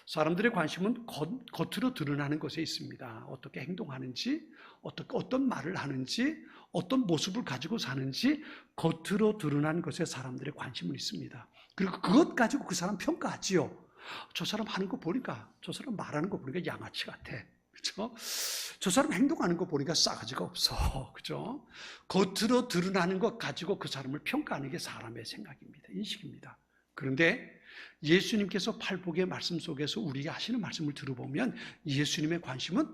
사람들의 관심은 겉으로 드러나는 것에 있습니다. 어떻게 행동하는지, 어떤 말을 하는지, 어떤 모습을 가지고 사는지 겉으로 드러나는 것에 사람들의 관심은 있습니다. 그리고 그것 가지고 그 사람 평가하지요. 저 사람 하는 거 보니까, 저 사람 말하는 거 보니까 양아치 같아. 그죠? 저 사람 행동하는 거 보니까 싸가지가 없어. 그죠? 겉으로 드러나는 것 가지고 그 사람을 평가하는 게 사람의 생각입니다. 인식입니다. 그런데 예수님께서 팔복의 말씀 속에서 우리에게 하시는 말씀을 들어보면 예수님의 관심은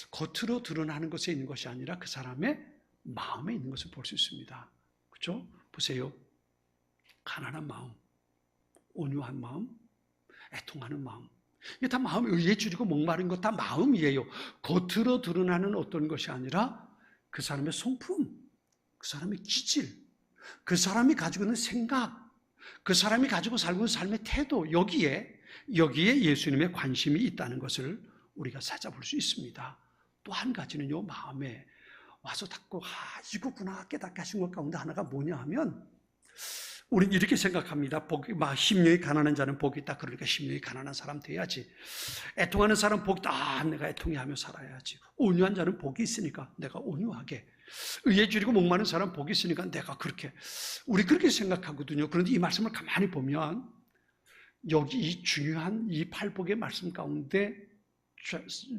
겉으로 드러나는 것에 있는 것이 아니라 그 사람의 마음에 있는 것을 볼 수 있습니다. 그렇죠? 보세요. 가난한 마음, 온유한 마음, 애통하는 마음. 이게 다 마음, 의에 줄이고 목마른 것 다 마음이에요. 겉으로 드러나는 어떤 것이 아니라 그 사람의 성품, 그 사람의 기질, 그 사람이 가지고 있는 생각, 그 사람이 가지고 살고 있는 삶의 태도, 여기에 예수님의 관심이 있다는 것을 우리가 찾아볼 수 있습니다. 또 한 가지는요, 마음에 와서 닫고, 이거구나 깨닫게 하신 것 가운데 하나가 뭐냐 하면, 우리는 이렇게 생각합니다. 심령이 가난한 자는 복이 있다. 그러니까 심령이 가난한 사람 돼야지. 애통하는 사람 복이 있다. 내가 애통해하며 살아야지. 온유한 자는 복이 있으니까 내가 온유하게. 의에 줄이고 목마른 사람 복이 있으니까 내가 그렇게. 우리 그렇게 생각하거든요. 그런데 이 말씀을 가만히 보면 여기 이 중요한 이 팔복의 말씀 가운데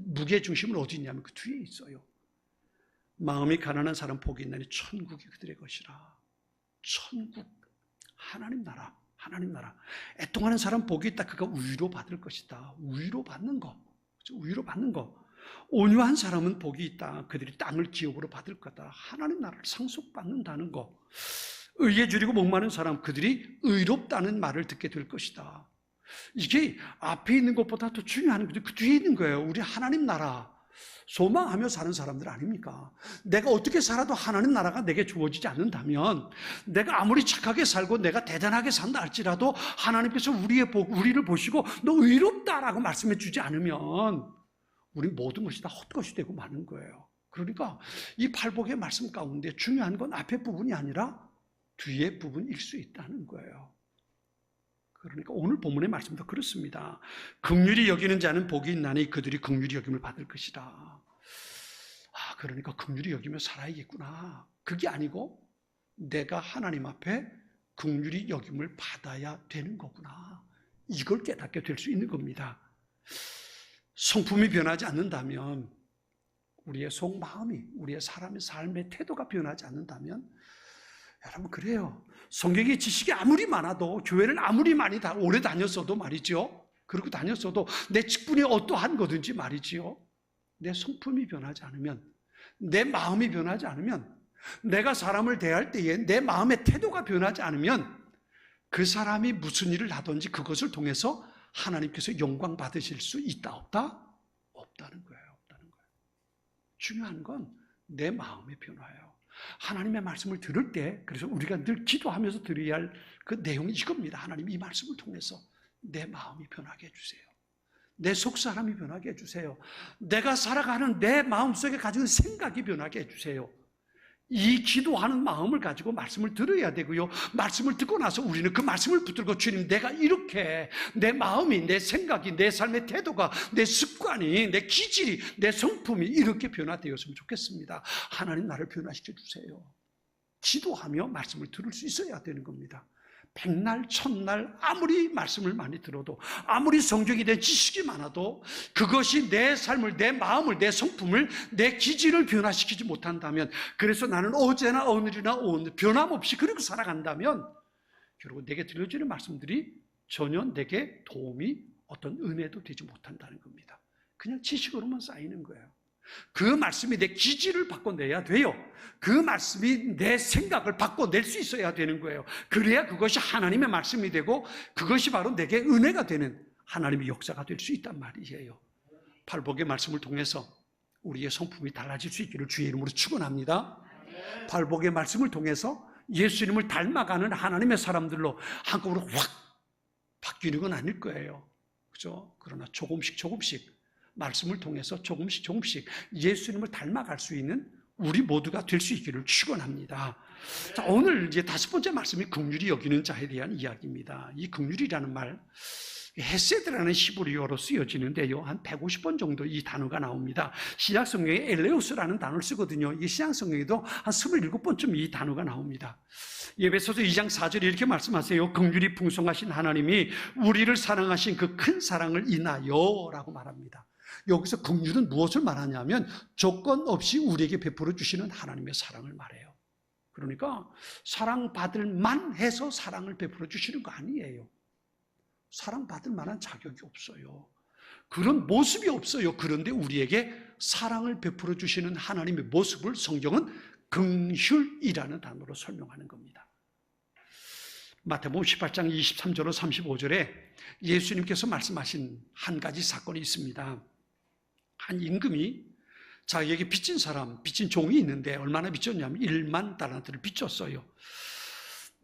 무게 중심은 어디 있냐면 그 뒤에 있어요. 마음이 가난한 사람 복이 있나니 천국이 그들의 것이라. 천국, 하나님 나라, 하나님 나라. 애통하는 사람 복이 있다. 그가 위로받을 것이다. 위로받는 거. 위로받는 거. 온유한 사람은 복이 있다. 그들이 땅을 기업으로 받을 거다. 하나님 나라를 상속받는다는 거. 의에 줄이고 목마른 사람, 그들이 의롭다는 말을 듣게 될 것이다. 이게 앞에 있는 것보다 더 중요한 거죠. 그 뒤에 있는 거예요. 우리 하나님 나라 소망하며 사는 사람들 아닙니까? 내가 어떻게 살아도 하나님 나라가 내게 주어지지 않는다면, 내가 아무리 착하게 살고 내가 대단하게 산다 할지라도 하나님께서 우리를 보시고 너 의롭다라고 말씀해 주지 않으면 우리 모든 것이 다 헛것이 되고 마는 거예요. 그러니까 이 팔복의 말씀 가운데 중요한 건 앞에 부분이 아니라 뒤에 부분일 수 있다는 거예요. 그러니까 오늘 본문의 말씀도 그렇습니다. 긍휼히 여기는 자는 복이 있나니 그들이 긍휼히 여김을 받을 것이다. 그러니까 긍휼히 여기며 살아야겠구나. 그게 아니고 내가 하나님 앞에 긍휼히 여김을 받아야 되는 거구나. 이걸 깨닫게 될 수 있는 겁니다. 성품이 변하지 않는다면, 우리의 속마음이, 우리의 사람의 삶의 태도가 변하지 않는다면, 여러분 그래요. 성경의 지식이 아무리 많아도, 교회를 아무리 많이 오래 다녔어도 말이죠. 그러고 다녔어도 내 직분이 어떠한 거든지 말이지요. 내 성품이 변하지 않으면, 내 마음이 변하지 않으면, 내가 사람을 대할 때에 내 마음의 태도가 변하지 않으면 그 사람이 무슨 일을 하든지 그것을 통해서 하나님께서 영광 받으실 수 있다 없다? 없다는 거예요. 없다는 거예요. 중요한 건 내 마음의 변화예요. 하나님의 말씀을 들을 때, 그래서 우리가 늘 기도하면서 드려야 할 그 내용이 이겁니다. 하나님 이 말씀을 통해서 내 마음이 변하게 해주세요. 내 속사람이 변하게 해주세요. 내가 살아가는 내 마음속에 가지고 있는 생각이 변하게 해주세요. 이 기도하는 마음을 가지고 말씀을 들어야 되고요. 말씀을 듣고 나서 우리는 그 말씀을 붙들고, 주님 내가 이렇게 내 마음이, 내 생각이, 내 삶의 태도가, 내 습관이, 내 기질이, 내 성품이 이렇게 변화되었으면 좋겠습니다. 하나님 나를 변화시켜 주세요. 기도하며 말씀을 들을 수 있어야 되는 겁니다. 백날 천날 아무리 말씀을 많이 들어도, 아무리 성경에 대한 지식이 많아도 그것이 내 삶을, 내 마음을, 내 성품을, 내 기질을 변화시키지 못한다면, 그래서 나는 어제나 오늘이나 오늘 변함없이 그렇게 살아간다면 결국 내게 들려주는 말씀들이 전혀 내게 도움이, 어떤 은혜도 되지 못한다는 겁니다. 그냥 지식으로만 쌓이는 거예요. 그 말씀이 내 기질을 바꿔내야 돼요. 그 말씀이 내 생각을 바꿔낼 수 있어야 되는 거예요. 그래야 그것이 하나님의 말씀이 되고 그것이 바로 내게 은혜가 되는 하나님의 역사가 될 수 있단 말이에요. 팔복의 말씀을 통해서 우리의 성품이 달라질 수 있기를 주의 이름으로 축원합니다. 발복의 말씀을 통해서 예수님을 닮아가는 하나님의 사람들로 한꺼번에 확 바뀌는 건 아닐 거예요. 그죠? 그러나 조금씩 말씀을 통해서 조금씩 예수님을 닮아갈 수 있는 우리 모두가 될 수 있기를 축원합니다. 자, 오늘 이제 5번째 말씀이 긍휼히 여기는 자에 대한 이야기입니다. 이 긍휼이라는 말, 헤세드라는 히브리어로 쓰여지는데요, 한 150번 정도 이 단어가 나옵니다. 신약 성경에 엘레우스라는 단어를 쓰거든요. 이 신약 성경에도 한 27번쯤 이 단어가 나옵니다. 에베소서 2장 4절에 이렇게 말씀하세요. 긍휼이 풍성하신 하나님이 우리를 사랑하신 그 큰 사랑을 인하여 라고 말합니다. 여기서 긍휼은 무엇을 말하냐면 조건 없이 우리에게 베풀어 주시는 하나님의 사랑을 말해요. 그러니까 사랑받을 만해서 사랑을 베풀어 주시는 거 아니에요. 사랑받을 만한 자격이 없어요. 그런 모습이 없어요. 그런데 우리에게 사랑을 베풀어 주시는 하나님의 모습을 성경은 긍휼이라는 단어로 설명하는 겁니다. 마태복음 18장 23절로 35절에 예수님께서 말씀하신 한 가지 사건이 있습니다. 한 임금이 자기에게 빚진 종이 있는데 얼마나 빚졌냐면 1만 달란트를 빚졌어요.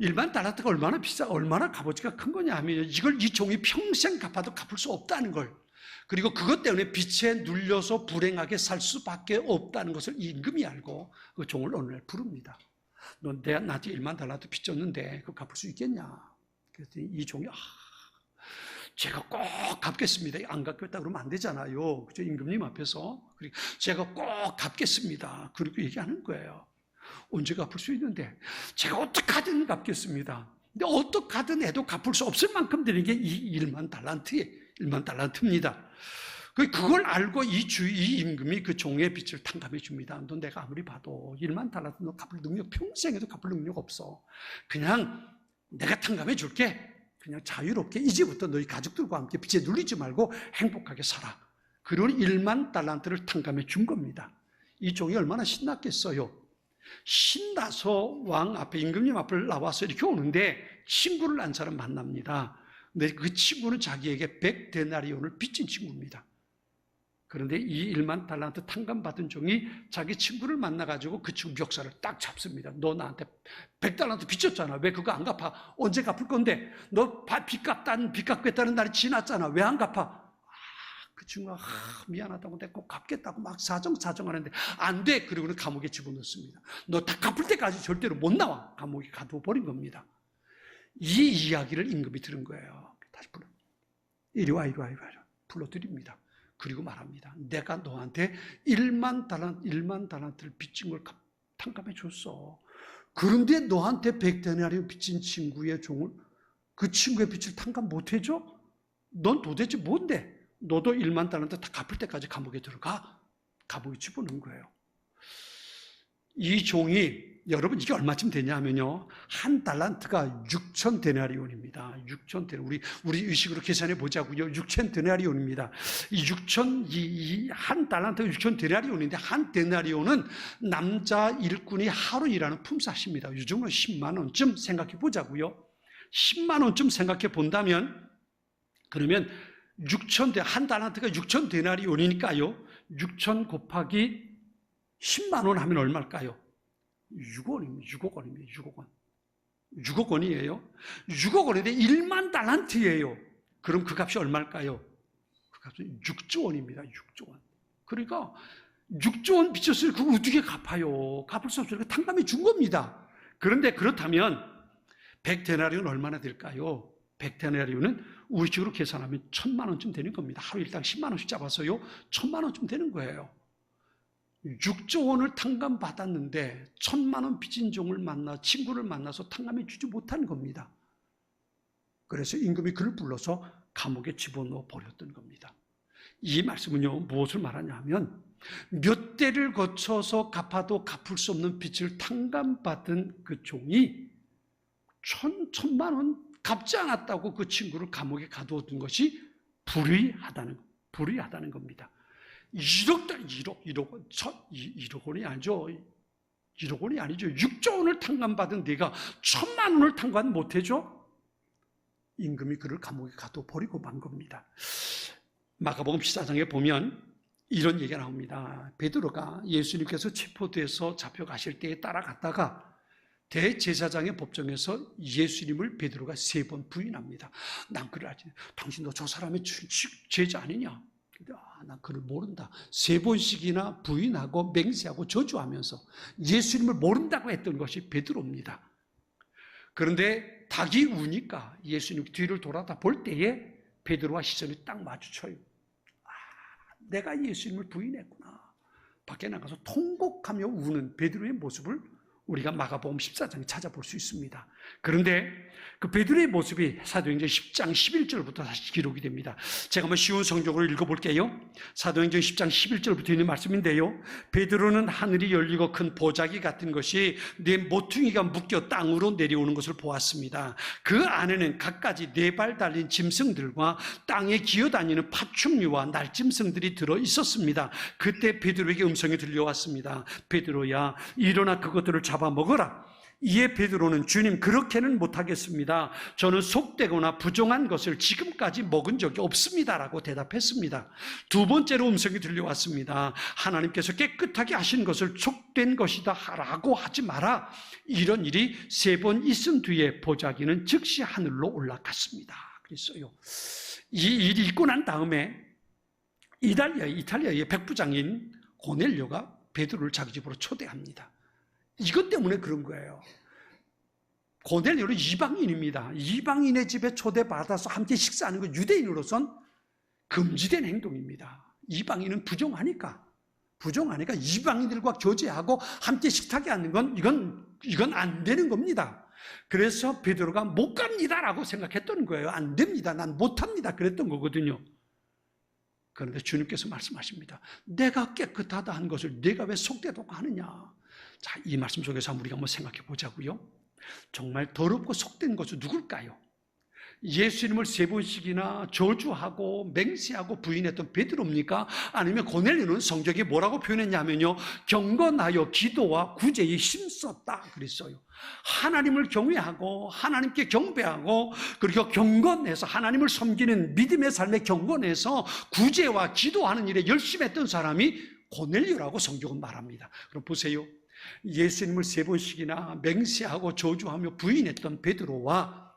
1만 달란트가 얼마나 값어치가 큰 거냐 하면 이 종이 평생 갚아도 갚을 수 없다는 걸, 그리고 그것 때문에 빚에 눌려서 불행하게 살 수밖에 없다는 것을 이 임금이 알고 그 종을 어느 날 부릅니다. 너 나한테 1만 달란트 빚졌는데 그거 갚을 수 있겠냐? 그랬더니 이 종이 제가 꼭 갚겠습니다. 안 갚겠다 그러면 안 되잖아요. 그죠? 임금님 앞에서. 제가 꼭 갚겠습니다. 그리고 얘기하는 거예요. 언제 갚을 수 있는데? 제가 어떻게든 갚겠습니다. 근데 어떻게든 해도 갚을 수 없을 만큼 되는 게 이 1만 달란트입니다. 그걸 알고 이 임금이 그 종의 빚을 탕감해 줍니다. 너 내가 아무리 봐도 1만 달란트 너 갚을 능력, 평생에도 갚을 능력 없어. 그냥 내가 탕감해 줄게. 그냥 자유롭게 이제부터 너희 가족들과 함께 빚에 눌리지 말고 행복하게 살아. 그리고 1만 달란트를 탕감해 준 겁니다. 이 종이 얼마나 신났겠어요. 신나서 왕 앞에, 임금님 앞을 나와서 이렇게 오는데 친구를 안 사람 만납니다. 근데 그 친구는 자기에게 100데나리온을 빚진 친구입니다. 그런데 이 1만 달란트 탕감받은 종이 자기 친구를 만나가지고 그 친구 멱살을 딱 잡습니다. 너 나한테 100달란트 빚졌잖아. 왜 그거 안 갚아? 언제 갚을 건데? 너 빚 갚겠다는 날이 지났잖아. 왜 안 갚아? 그 친구가 미안하다고 내가 꼭 갚겠다고 막 사정하는데 안 돼. 그리고는 감옥에 집어넣습니다. 너 다 갚을 때까지 절대로 못 나와. 감옥에 가둬버린 겁니다. 이 이야기를 임금이 들은 거예요. 다시 이리 와. 불러드립니다. 그리고 말합니다. 내가 너한테 1만 달란트를 빚진 걸 탕감해 줬어. 그런데 너한테 100데나리온 빚진 친구의 종을, 그 친구의 빚을 탕감 못 해줘? 넌 도대체 뭔데? 너도 1만 달란트 다 갚을 때까지 감옥에 들어가. 감옥에 집어넣은 거예요. 이 종이, 여러분 이게 얼마쯤 되냐면요, 한 달란트가 6,000데나리온입니다. 6,000데나리온. 우리 의식으로 계산해 보자고요. 6,000데나리온입니다. 한 달란트가 6,000데나리온인데 한 데나리온은 남자 일꾼이 하루 일하는 품삯입니다. 요즘으로 10만 원쯤 생각해 보자고요. 10만 원쯤 생각해 본다면, 그러면 한 달란트가 6,000데나리온이니까요. 6,000 곱하기 10만 원 하면 얼마일까요? 6억 원이에요. 6억 원인데 1만 달란트예요. 그럼 그 값이 얼마일까요? 그 값은 6조 원입니다. 6조 원. 그러니까 6조 원 빚졌어요. 그거 어떻게 갚아요? 갚을 수 없으니까 탕감해 준 겁니다. 그런데 그렇다면 100데나리온 얼마나 될까요? 100데나리온은 우리식으로 계산하면 1,000만 원쯤 되는 겁니다. 하루 일당 10만 원씩 잡아서요. 1,000만 원쯤 되는 거예요. 6조 원을 탕감받았는데 1,000만 원 빚진 종을 친구를 만나서 탕감해 주지 못한 겁니다. 그래서 임금이 그를 불러서 감옥에 집어넣어 버렸던 겁니다. 이 말씀은요, 무엇을 말하냐 하면 몇 대를 거쳐서 갚아도 갚을 수 없는 빚을 탕감받은 그 종이 1,000만 원 갚지 않았다고 그 친구를 감옥에 가두었던 것이 불의하다는 겁니다. 1억 원이 아니죠. 1억 원이 아니죠. 6조 원을 탕감받은 네가 1,000만 원을 탕감 못해줘? 임금이 그를 감옥에 가둬버리고 만 겁니다. 마가복음 14장에 보면 이런 얘기가 나옵니다. 베드로가 예수님께서 체포돼서 잡혀가실 때에 따라갔다가 대제사장의 법정에서 예수님을 베드로가 3번 부인합니다. 난 그를 알지. 당신도 저 사람의 제자 아니냐? 근데 난 그를 모른다. 3번씩이나 부인하고 맹세하고 저주하면서 예수님을 모른다고 했던 것이 베드로입니다. 그런데 닭이 우니까 예수님 뒤를 돌아다 볼 때에 베드로와 시선이 딱 마주쳐요. 내가 예수님을 부인했구나. 밖에 나가서 통곡하며 우는 베드로의 모습을 우리가 마가복음 14장에 찾아볼 수 있습니다. 그런데 그 베드로의 모습이 사도행전 10장 11절부터 다시 기록이 됩니다. 제가 한번 쉬운 성경으로 읽어볼게요. 사도행전 10장 11절부터 있는 말씀인데요. 베드로는 하늘이 열리고 큰 보자기 같은 것이 네 모퉁이가 묶여 땅으로 내려오는 것을 보았습니다. 그 안에는 갖가지 4발 달린 짐승들과 땅에 기어다니는 파충류와 날짐승들이 들어 있었습니다. 그때 베드로에게 음성이 들려왔습니다. 베드로야, 일어나 그것들을 잡아먹어라. 이에 베드로는 주님, 그렇게는 못하겠습니다. 저는 속되거나 부정한 것을 지금까지 먹은 적이 없습니다라고 대답했습니다. 2번째로 음성이 들려왔습니다. 하나님께서 깨끗하게 하신 것을 속된 것이다 라고 하지 마라. 이런 일이 3번 있은 뒤에 보자기는 즉시 하늘로 올라갔습니다. 그랬어요. 이 일이 있고 난 다음에 이탈리아의 백부장인 고넬료가 베드로를 자기 집으로 초대합니다. 이것 때문에 그런 거예요. 고넬료는 이방인입니다. 이방인의 집에 초대받아서 함께 식사하는 건 유대인으로선 금지된 행동입니다. 이방인은 부정하니까 이방인들과 교제하고 함께 식탁에 앉는 건 이건 안 되는 겁니다. 그래서 베드로가 못 갑니다라고 생각했던 거예요. 안 됩니다. 난 못합니다. 그랬던 거거든요. 그런데 주님께서 말씀하십니다. 내가 깨끗하다 한 것을 내가 왜 속되다고 하느냐. 자, 이 말씀 속에서 우리가 한번 생각해 보자고요. 정말 더럽고 속된 것은 누굴까요? 예수님을 3번씩이나 저주하고 맹세하고 부인했던 베드로입니까? 아니면 고넬료는 성경에 뭐라고 표현했냐면요, 경건하여 기도와 구제에 힘썼다 그랬어요. 하나님을 경외하고 하나님께 경배하고 그리고 경건해서 하나님을 섬기는 믿음의 삶에 경건해서 구제와 기도하는 일에 열심히 했던 사람이 고넬료라고 성경은 말합니다. 그럼 보세요. 예수님을 3번씩이나 맹세하고 저주하며 부인했던 베드로와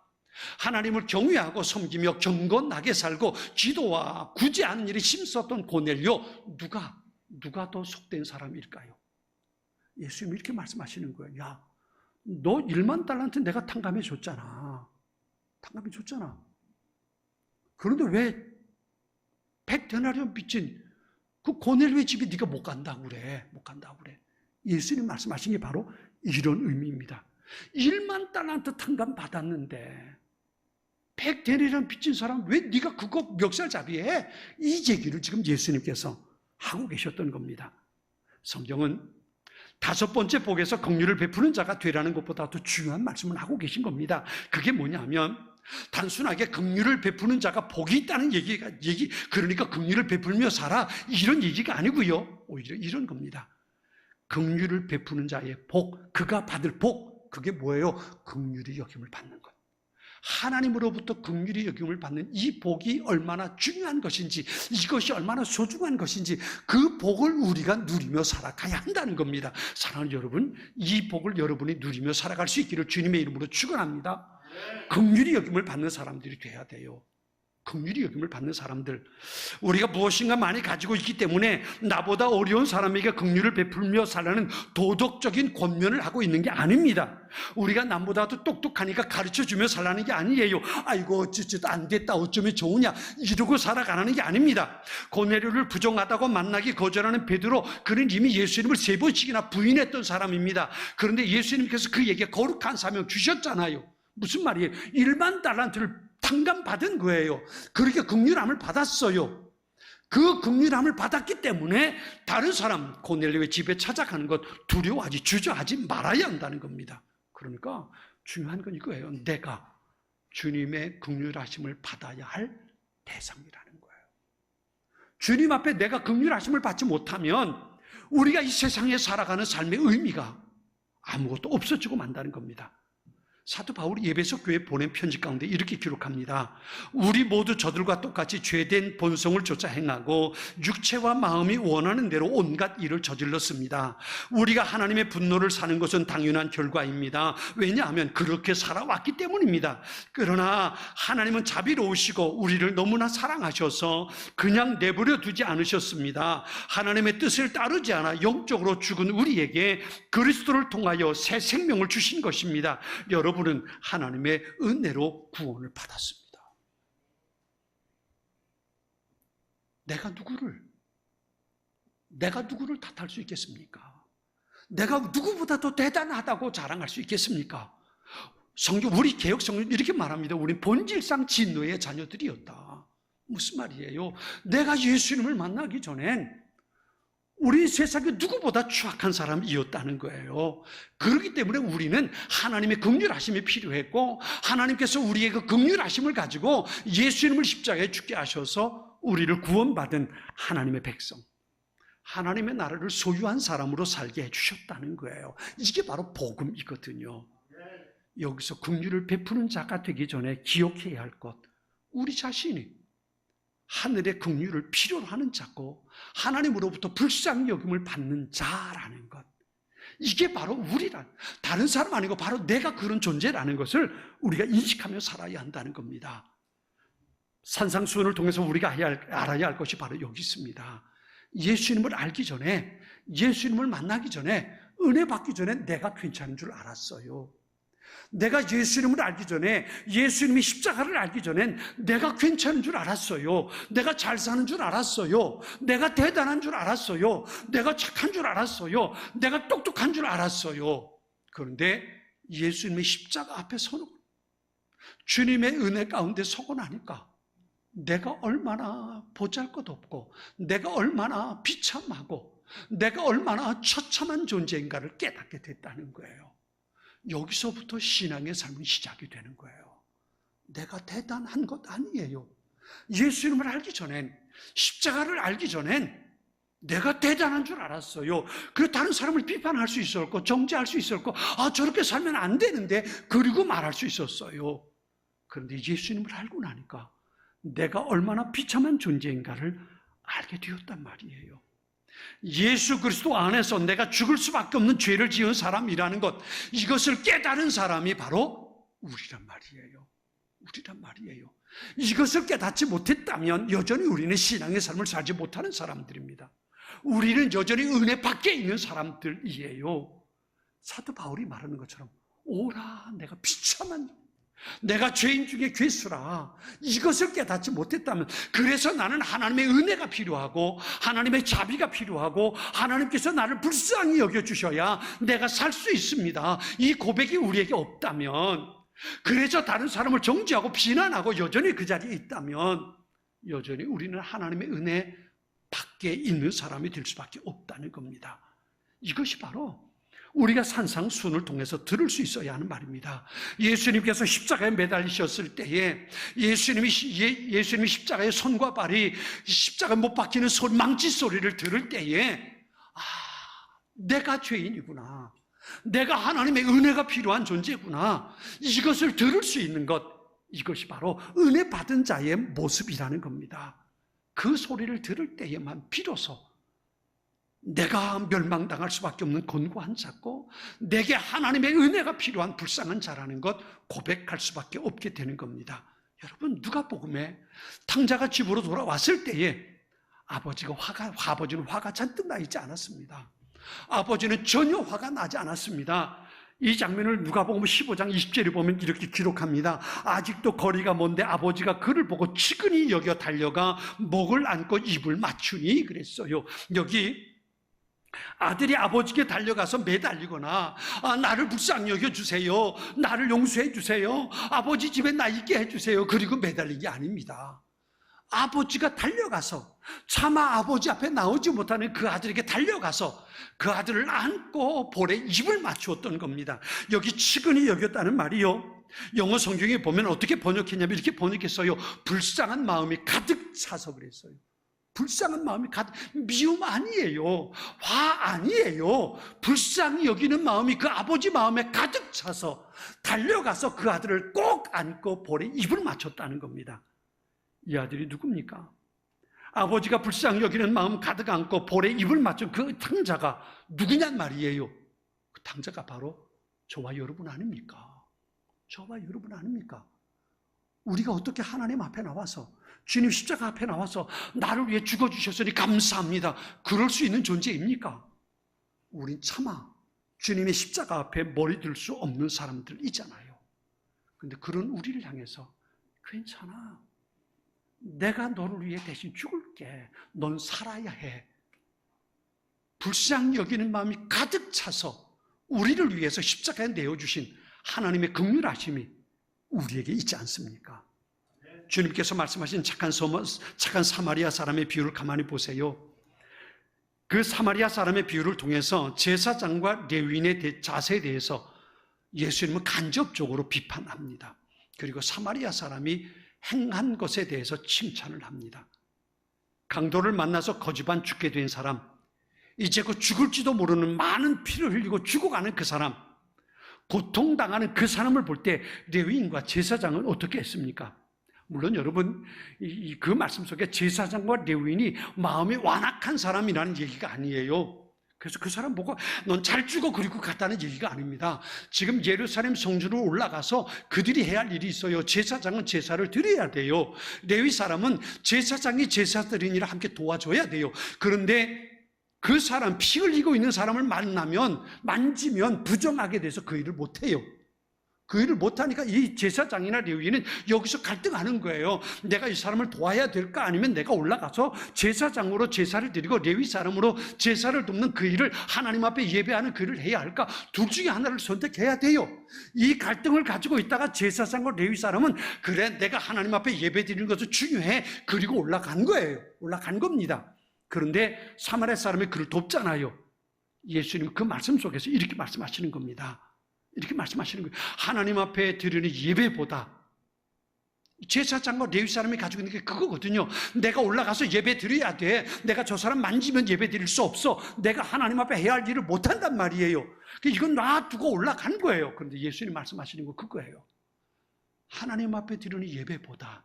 하나님을 경외하고 섬기며 경건하게 살고 기도와 구제하는 일에 힘썼던 고넬료, 누가 더 속된 사람일까요? 예수님이 이렇게 말씀하시는 거예요. 야, 너 1만 달란트 내가 탕감해 줬잖아. 그런데 왜 100데나리온 빚진 그 고넬료의 집에 네가 못 간다고 그래. 예수님 말씀하신 게 바로 이런 의미입니다. 1만 달란트 탕감 받았는데 100데나리온 빚진 사람 왜 네가 그거 멱살잡이해? 이 얘기를 지금 예수님께서 하고 계셨던 겁니다. 성경은 5번째 복에서 긍휼을 베푸는 자가 되라는 것보다 더 중요한 말씀을 하고 계신 겁니다. 그게 뭐냐면 단순하게 긍휼을 베푸는 자가 복이 있다는 그러니까 긍휼을 베풀며 살아 이런 얘기가 아니고요. 오히려 이런 겁니다. 긍휼을 베푸는 자의 복, 그가 받을 복, 그게 뭐예요? 긍휼히 여김을 받는 것. 하나님으로부터 긍휼히 여김을 받는 이 복이 얼마나 중요한 것인지, 이것이 얼마나 소중한 것인지 그 복을 우리가 누리며 살아가야 한다는 겁니다. 사랑하는 여러분, 이 복을 여러분이 누리며 살아갈 수 있기를 주님의 이름으로 축원합니다. 긍휼히 여김을 받는 사람들이 돼야 돼요. 긍휼히 여김을 받는 사람들, 우리가 무엇인가 많이 가지고 있기 때문에 나보다 어려운 사람에게 긍휼을 베풀며 살라는 도덕적인 권면을 하고 있는 게 아닙니다. 우리가 남보다도 똑똑하니까 가르쳐주며 살라는 게 아니에요. 아이고 어쩌다 안 됐다 어쩌면 좋으냐 이러고 살아가는 게 아닙니다. 고넬료를 부정하다고 만나기 거절하는 베드로, 그는 이미 예수님을 3번씩이나 부인했던 사람입니다. 그런데 예수님께서 그에게 거룩한 사명 주셨잖아요. 무슨 말이에요? 1만 달란트를 탕감받은 거예요. 그렇게 긍휼함을 받았어요. 그 긍휼함을 받았기 때문에 다른 사람 고넬료의 집에 찾아가는 것 두려워하지 주저하지 말아야 한다는 겁니다. 그러니까 중요한 건 이거예요. 내가 주님의 긍휼하심을 받아야 할 대상이라는 거예요. 주님 앞에 내가 긍휼하심을 받지 못하면 우리가 이 세상에 살아가는 삶의 의미가 아무것도 없어지고 만다는 겁니다. 사도 바울이 에베소 교회에 보낸 편지 가운데 이렇게 기록합니다. 우리 모두 저들과 똑같이 죄된 본성을 쫓아 행하고 육체와 마음이 원하는 대로 온갖 일을 저질렀습니다. 우리가 하나님의 분노를 사는 것은 당연한 결과입니다. 왜냐하면 그렇게 살아왔기 때문입니다. 그러나 하나님은 자비로우시고 우리를 너무나 사랑하셔서 그냥 내버려 두지 않으셨습니다. 하나님의 뜻을 따르지 않아 영적으로 죽은 우리에게 그리스도를 통하여 새 생명을 주신 것입니다. 여러분은 하나님의 은혜로 구원을 받았습니다. 내가 누구를 탓할 수 있겠습니까? 내가 누구보다 더 대단하다고 자랑할 수 있겠습니까? 우리 개혁 성경 이렇게 말합니다. 우리 본질상 진노의 자녀들이었다. 무슨 말이에요? 내가 예수님을 만나기 전엔 우리 세상에 누구보다 추악한 사람이었다는 거예요. 그렇기 때문에 우리는 하나님의 긍휼하심이 필요했고, 하나님께서 우리의 그 긍휼하심을 가지고 예수님을 십자가에 죽게 하셔서 우리를 구원받은 하나님의 백성, 하나님의 나라를 소유한 사람으로 살게 해주셨다는 거예요. 이게 바로 복음이거든요. 여기서 긍휼을 베푸는 자가 되기 전에 기억해야 할 것, 우리 자신이 하늘의 긍휼을 필요로 하는 자고 하나님으로부터 불쌍히 여김을 받는 자라는 것, 이게 바로 우리란, 다른 사람 아니고 바로 내가 그런 존재라는 것을 우리가 인식하며 살아야 한다는 겁니다. 산상수훈을 통해서 우리가 알아야 할 것이 바로 여기 있습니다. 예수님을 알기 전에, 예수님을 만나기 전에, 은혜 받기 전에 내가 괜찮은 줄 알았어요. 내가 예수님을 알기 전에, 예수님이 십자가를 알기 전엔 내가 괜찮은 줄 알았어요. 내가 잘 사는 줄 알았어요. 내가 대단한 줄 알았어요. 내가 착한 줄 알았어요. 내가 똑똑한 줄 알았어요. 그런데 예수님의 십자가 앞에 서고 주님의 은혜 가운데 서고 나니까 내가 얼마나 보잘것없고, 내가 얼마나 비참하고, 내가 얼마나 처참한 존재인가를 깨닫게 됐다는 거예요. 여기서부터 신앙의 삶은 시작이 되는 거예요. 내가 대단한 것 아니에요. 예수님을 알기 전엔, 십자가를 알기 전엔 내가 대단한 줄 알았어요. 그래서 다른 사람을 비판할 수 있었고, 정죄할 수 있었고, 저렇게 살면 안 되는데, 그리고 말할 수 있었어요. 그런데 예수님을 알고 나니까 내가 얼마나 비참한 존재인가를 알게 되었단 말이에요. 예수 그리스도 안에서 내가 죽을 수밖에 없는 죄를 지은 사람이라는 것, 이것을 깨달은 사람이 바로 우리란 말이에요. 우리란 말이에요. 이것을 깨닫지 못했다면 여전히 우리는 신앙의 삶을 살지 못하는 사람들입니다. 우리는 여전히 은혜 밖에 있는 사람들이에요. 사도 바울이 말하는 것처럼, 오라 내가 비참한, 내가 죄인 중에 괴수라, 이것을 깨닫지 못했다면, 그래서 나는 하나님의 은혜가 필요하고 하나님의 자비가 필요하고 하나님께서 나를 불쌍히 여겨주셔야 내가 살 수 있습니다. 이 고백이 우리에게 없다면, 그래서 다른 사람을 정죄하고 비난하고 여전히 그 자리에 있다면, 여전히 우리는 하나님의 은혜 밖에 있는 사람이 될 수밖에 없다는 겁니다. 이것이 바로 우리가 산상수훈을 통해서 들을 수 있어야 하는 말입니다. 예수님께서 십자가에 매달리셨을 때에 예수님이 십자가의 손과 발이 십자가에 못 박히는 소리, 망치 소리를 들을 때에 내가 죄인이구나, 내가 하나님의 은혜가 필요한 존재구나, 이것을 들을 수 있는 것, 이것이 바로 은혜 받은 자의 모습이라는 겁니다. 그 소리를 들을 때에만 비로소 내가 멸망당할 수밖에 없는 곤고한 자고, 내게 하나님의 은혜가 필요한 불쌍한 자라는 것 고백할 수밖에 없게 되는 겁니다. 여러분, 누가복음에 탕자가 집으로 돌아왔을 때에 아버지는 화가 잔뜩 나 있지 않았습니다. 아버지는 전혀 화가 나지 않았습니다. 이 장면을 누가복음 15장 20절에 보면 이렇게 기록합니다. 아직도 거리가 먼데 아버지가 그를 보고 치근히 여겨 달려가 목을 안고 입을 맞추니 그랬어요. 여기 아들이 아버지께 달려가서 매달리거나 나를 불쌍히 여겨주세요, 나를 용서해 주세요, 아버지 집에 나 있게 해주세요, 그리고 매달린 게 아닙니다. 아버지가 달려가서, 차마 아버지 앞에 나오지 못하는 그 아들에게 달려가서 그 아들을 안고 볼에 입을 맞추었던 겁니다. 여기 치근히 여겼다는 말이요, 영어 성경에 보면 어떻게 번역했냐면 이렇게 번역했어요. 불쌍한 마음이 가득 차서 그랬어요. 불쌍한 마음이 미움 아니에요. 화 아니에요. 불쌍히 여기는 마음이 그 아버지 마음에 가득 차서 달려가서 그 아들을 꼭 안고 볼에 입을 맞췄다는 겁니다. 이 아들이 누굽니까? 아버지가 불쌍히 여기는 마음 가득 안고 볼에 입을 맞춘 그 탕자가 누구냔 말이에요. 그 탕자가 바로 저와 여러분 아닙니까? 저와 여러분 아닙니까? 우리가 어떻게 하나님 앞에 나와서, 주님 십자가 앞에 나와서 나를 위해 죽어주셨으니 감사합니다, 그럴 수 있는 존재입니까? 우린 차마 주님의 십자가 앞에 머리 들 수 없는 사람들이잖아요. 그런데 그런 우리를 향해서 괜찮아, 내가 너를 위해 대신 죽을게, 넌 살아야 해, 불쌍히 여기는 마음이 가득 차서 우리를 위해서 십자가에 내어주신 하나님의 긍휼하심이 우리에게 있지 않습니까? 주님께서 말씀하신 착한 사마리아 사람의 비유를 가만히 보세요. 그 사마리아 사람의 비유를 통해서 제사장과 레위인의 자세에 대해서 예수님은 간접적으로 비판합니다. 그리고 사마리아 사람이 행한 것에 대해서 칭찬을 합니다. 강도를 만나서 거지반 죽게 된 사람, 이제 그 죽을지도 모르는 많은 피를 흘리고 죽어가는 그 사람, 고통당하는 그 사람을 볼 때 레위인과 제사장은 어떻게 했습니까? 물론 여러분, 그 말씀 속에 제사장과 레위인이 마음이 완악한 사람이라는 얘기가 아니에요. 그래서 그 사람 보고 넌 잘 죽어 그리고 갔다는 얘기가 아닙니다. 지금 예루살렘 성전으로 올라가서 그들이 해야 할 일이 있어요. 제사장은 제사를 드려야 돼요. 레위 사람은 제사장이 제사 드리니라 함께 도와줘야 돼요. 그런데 그 사람, 피 흘리고 있는 사람을 만지면 부정하게 돼서 그 일을 못해요. 그 일을 못하니까 이 제사장이나 레위인은 여기서 갈등하는 거예요. 내가 이 사람을 도와야 될까, 아니면 내가 올라가서 제사장으로 제사를 드리고 레위 사람으로 제사를 돕는 그 일을, 하나님 앞에 예배하는 그 일을 해야 할까? 둘 중에 하나를 선택해야 돼요. 이 갈등을 가지고 있다가 제사장과 레위 사람은 그래, 내가 하나님 앞에 예배 드리는 것도 중요해, 그리고 올라간 거예요. 올라간 겁니다. 그런데 사마리아 사람이 그를 돕잖아요. 예수님 그 말씀 속에서 이렇게 말씀하시는 겁니다. 이렇게 말씀하시는 거예요. 하나님 앞에 드리는 예배보다, 제사장과 레위 사람이 가지고 있는 게 그거거든요. 내가 올라가서 예배 드려야 돼, 내가 저 사람 만지면 예배 드릴 수 없어, 내가 하나님 앞에 해야 할 일을 못한단 말이에요. 이건 놔두고 올라간 거예요. 그런데 예수님 말씀하시는 거 그거예요. 하나님 앞에 드리는 예배보다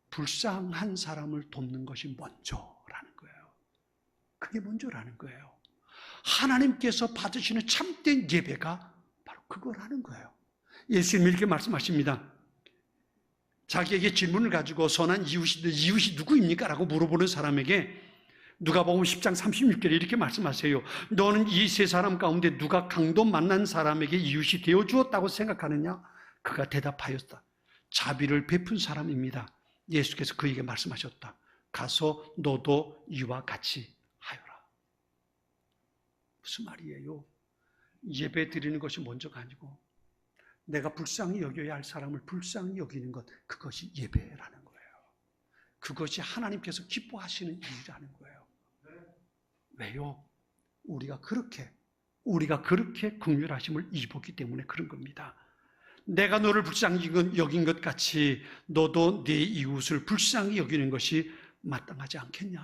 불쌍한 사람을 돕는 것이 먼저라는 거예요. 그게 먼저라는 거예요. 하나님께서 받으시는 참된 예배가 바로 그거라는 거예요. 예수님이 이렇게 말씀하십니다. 자기에게 질문을 가지고 선한 이웃이 누구입니까? 라고 물어보는 사람에게 누가복음 10장 36절에 이렇게 말씀하세요. 너는 이 세 사람 가운데 누가 강도 만난 사람에게 이웃이 되어주었다고 생각하느냐? 그가 대답하였다. 자비를 베푼 사람입니다. 예수께서 그에게 말씀하셨다. 가서 너도 이와 같이 하여라. 무슨 말이에요? 예배 드리는 것이 먼저가 아니고 내가 불쌍히 여겨야 할 사람을 불쌍히 여기는 것, 그것이 예배라는 거예요. 그것이 하나님께서 기뻐하시는 일이라는 거예요. 왜요? 우리가 그렇게 긍휼하심을 입었기 때문에 그런 겁니다. 내가 너를 불쌍히 여긴 것 같이 너도 네 이웃을 불쌍히 여기는 것이 마땅하지 않겠냐?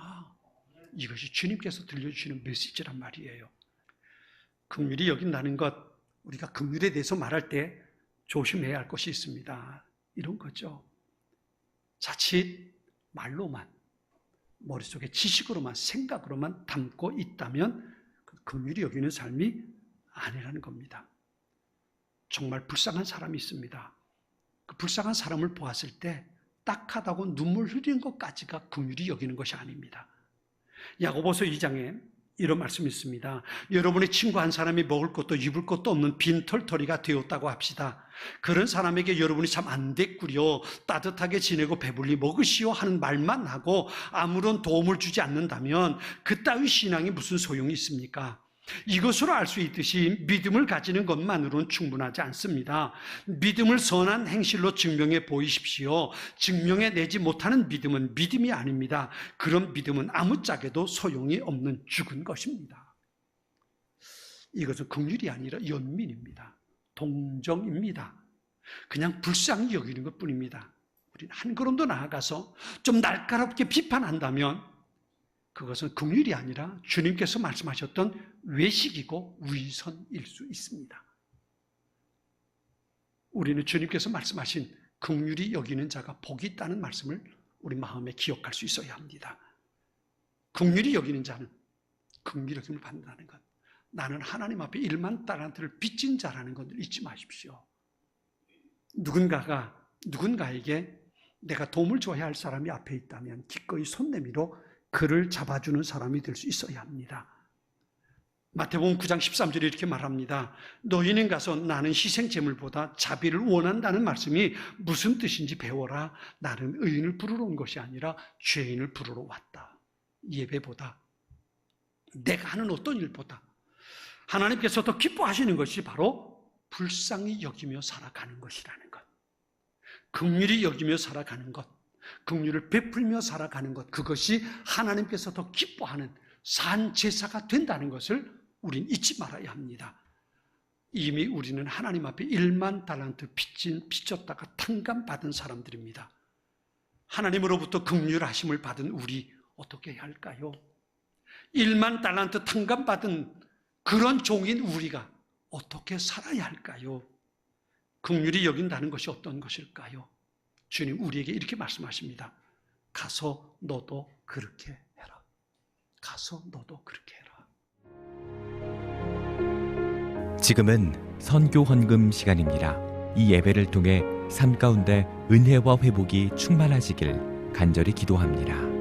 이것이 주님께서 들려주시는 메시지란 말이에요. 긍휼히 여긴다는 것, 우리가 긍휼에 대해서 말할 때 조심해야 할 것이 있습니다. 이런 거죠. 자칫 말로만, 머릿속에 지식으로만, 생각으로만 담고 있다면 긍휼히 여기는 삶이 아니라는 겁니다. 정말 불쌍한 사람이 있습니다. 그 불쌍한 사람을 보았을 때 딱하다고 눈물 흘리는 것까지가 긍휼히 여기는 것이 아닙니다. 야고보서 2장에 이런 말씀이 있습니다. 여러분의 친구 한 사람이 먹을 것도 입을 것도 없는 빈털터리가 되었다고 합시다. 그런 사람에게 여러분이 참 안 됐구려, 따뜻하게 지내고 배불리 먹으시오 하는 말만 하고 아무런 도움을 주지 않는다면 그따위 신앙이 무슨 소용이 있습니까? 이것으로 알 수 있듯이 믿음을 가지는 것만으로는 충분하지 않습니다. 믿음을 선한 행실로 증명해 보이십시오. 증명해내지 못하는 믿음은 믿음이 아닙니다. 그런 믿음은 아무짝에도 소용이 없는 죽은 것입니다. 이것은 긍휼이 아니라 연민입니다. 동정입니다. 그냥 불쌍히 여기는 것뿐입니다. 우리는 한 걸음도 나아가서 좀 날카롭게 비판한다면 그것은 긍휼이 아니라 주님께서 말씀하셨던 외식이고 위선일 수 있습니다. 우리는 주님께서 말씀하신 긍휼히 여기는 자가 복이 있다는 말씀을 우리 마음에 기억할 수 있어야 합니다. 긍휼히 여기는 자는 긍휼히 여김을 받는다는 것. 나는 하나님 앞에 1만 달란트를 빚진 자라는 것을 잊지 마십시오. 누군가에게 내가 도움을 줘야 할 사람이 앞에 있다면 기꺼이 손 내밀어 그를 잡아주는 사람이 될 수 있어야 합니다. 마태복음 9장 13절에 이렇게 말합니다. 너희는 가서 나는 희생제물보다 자비를 원한다는 말씀이 무슨 뜻인지 배워라. 나는 의인을 부르러 온 것이 아니라 죄인을 부르러 왔다. 예배보다, 내가 하는 어떤 일보다 하나님께서 더 기뻐하시는 것이 바로 불쌍히 여기며 살아가는 것이라는 것. 긍휼히 여기며 살아가는 것, 긍휼을 베풀며 살아가는 것, 그것이 하나님께서 더 기뻐하는 산 제사가 된다는 것을 우린 잊지 말아야 합니다. 이미 우리는 하나님 앞에 1만 달란트 빚졌다가 탕감받은 사람들입니다. 하나님으로부터 긍휼하심을 받은 우리 어떻게 해야 할까요? 1만 달란트 탕감받은 그런 종인 우리가 어떻게 살아야 할까요? 긍휼히 여긴다는 것이 어떤 것일까요? 주님 우리에게 이렇게 말씀하십니다. 가서 너도 그렇게 해라. 가서 너도 그렇게 해라. 지금은 선교 헌금 시간입니다. 이 예배를 통해 삶 가운데 은혜와 회복이 충만하시길 간절히 기도합니다.